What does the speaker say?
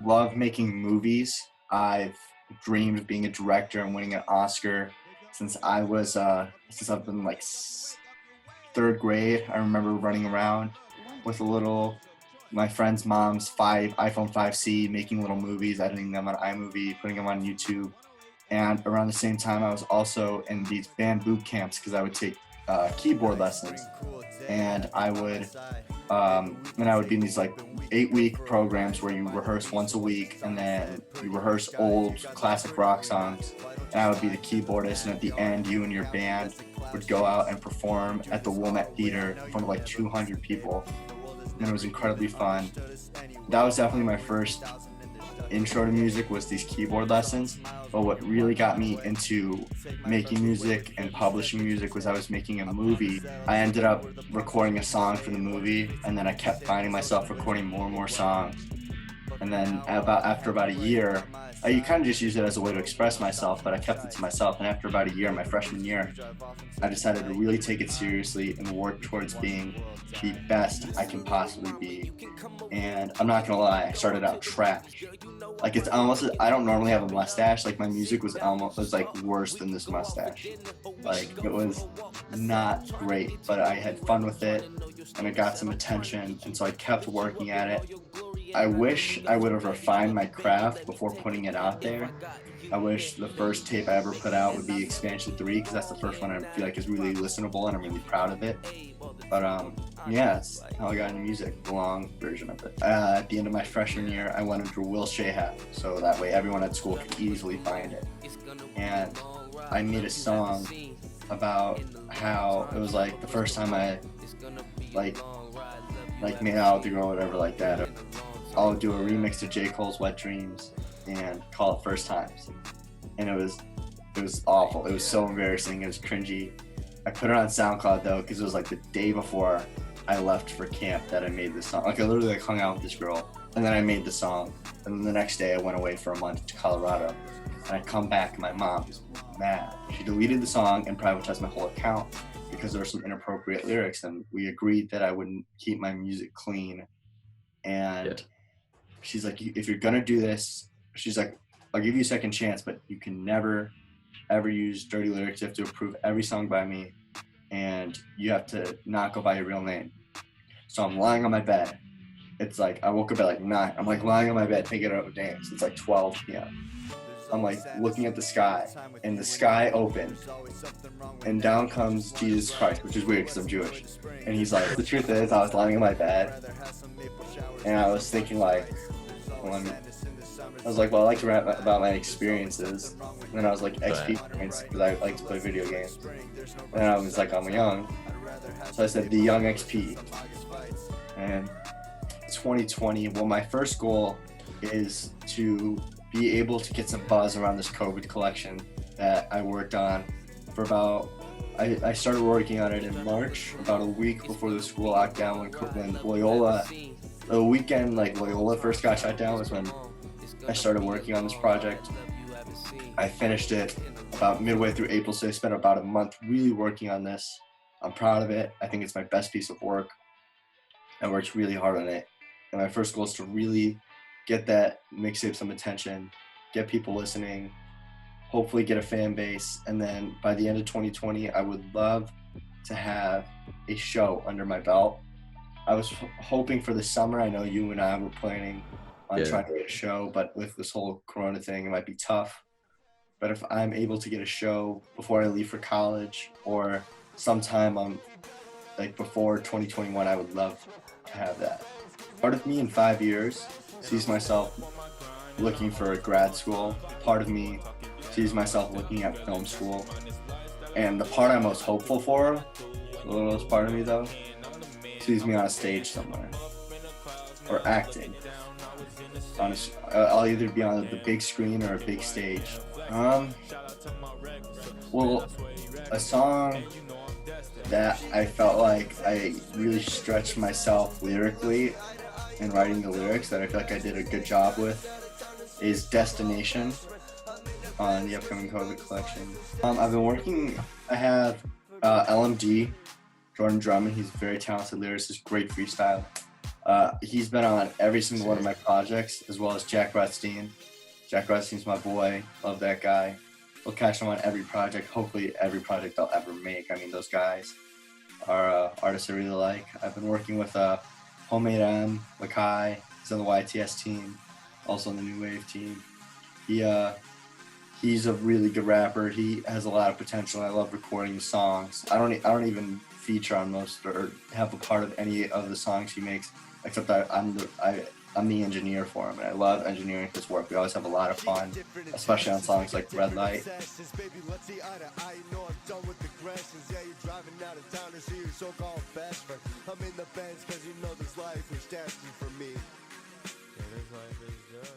love making movies. I've dreamed of being a director and winning an Oscar since I've been like third grade. I remember running around with my friend's mom's iPhone 5C, making little movies, editing them on iMovie, putting them on YouTube. And around the same time, I was also in these band boot camps because I would take keyboard lessons, and I would be in these like 8-week programs where you rehearse once a week, and then you rehearse old classic rock songs. And I would be the keyboardist, and at the end, you and your band would go out and perform at the Wilmette Theater in front of like 200 people, and it was incredibly fun. That was definitely my first intro to music, was these keyboard lessons. But what really got me into making music and publishing music was I was making a movie. I ended up recording a song for the movie, and then I kept finding myself recording more and more songs. And then after about a year, you kind of just use it as a way to express myself, but I kept it to myself. And after about a year, my freshman year, I decided to really take it seriously and work towards being the best I can possibly be. And I'm not gonna lie, I started out trash. Like, it's almost, I don't normally have a mustache. Like, my music was like worse than this mustache. Like, it was not great, but I had fun with it, and it got some attention, and so I kept working at it. I wish I would have refined my craft before putting it out there. I wish the first tape I ever put out would be Expansion 3, because that's the first one I feel like is really listenable, and I'm really proud of it. But yeah, that's how I got into music, the long version of it. At the end of my freshman year, I went into Will Shahab, so that way everyone at school could easily find it. And I made a song about how it was like the first time I like made out with a girl or whatever like that. I'll do a remix to J. Cole's Wet Dreams and call it First Times. And it was awful. It was so embarrassing. It was cringy. I put it on SoundCloud though, because it was like the day before I left for camp that I made this song. Like, I literally hung out with this girl, and then I made the song. And then the next day I went away for a month to Colorado. And I come back and my mom was mad. She deleted the song and privatized my whole account because there were some inappropriate lyrics, and we agreed that I wouldn't keep my music clean. And she's like, if you're gonna do this, she's like, I'll give you a second chance, but you can never ever use dirty lyrics. You have to approve every song by me, and you have to not go by your real name. So I'm lying on my bed. It's like, I woke up at like 9. I'm like lying on my bed thinking of a dance. It's like 12 p.m. I'm like looking at the sky, and the sky opened, and down comes Jesus Christ, which is weird because I'm Jewish. And he's like, the truth is, I was lying in my bed, and I was thinking like, I was like, well, I like to rap about my experiences. And then I was like, XP experience, because I like to play video games. And I was like, I'm young. So I said, the young XP. And 2020, well, my first goal is to be able to get some buzz around this COVID collection that I worked on for I started working on it in March, about a week before the school lockdown, when Loyola, the weekend like Loyola first got shut down was when I started working on this project. I finished it about midway through April, so I spent about a month really working on this. I'm proud of it. I think it's my best piece of work. I worked really hard on it. And my first goal is to really get that mixtape some attention, get people listening, hopefully get a fan base. And then by the end of 2020, I would love to have a show under my belt. I was hoping for the summer. I know you and I were planning on trying to get a show, but with this whole Corona thing, it might be tough. But if I'm able to get a show before I leave for college, or sometime like before 2021, I would love to have that. Part of me in 5 years sees myself looking for a grad school. Part of me sees myself looking at film school. And the part I'm most hopeful for, the littlest part of me though, sees me on a stage somewhere, or acting. I'll either be on the big screen or a big stage. Well, a song that I felt like I really stretched myself lyrically in writing the lyrics, that I feel like I did a good job with, is Destination on the upcoming COVID collection. I've been working, I have LMD, Jordan Drummond. He's a very talented lyricist, great freestyle. He's been on every single one of my projects, as well as Jack Rothstein. Jack Rothstein's my boy. Love that guy. We'll catch him on every project. Hopefully, every project I'll ever make. I mean, those guys are artists I really like. I've been working with Homemade M, Lakai. He's on the YTS team, also on the New Wave team. He's a really good rapper. He has a lot of potential. I love recording his songs. I don't even feature on most or have a part of any of the songs he makes, except that I'm the engineer for him, and I love engineering his work. We always have a lot of fun, especially on songs like Red Light. This life is good.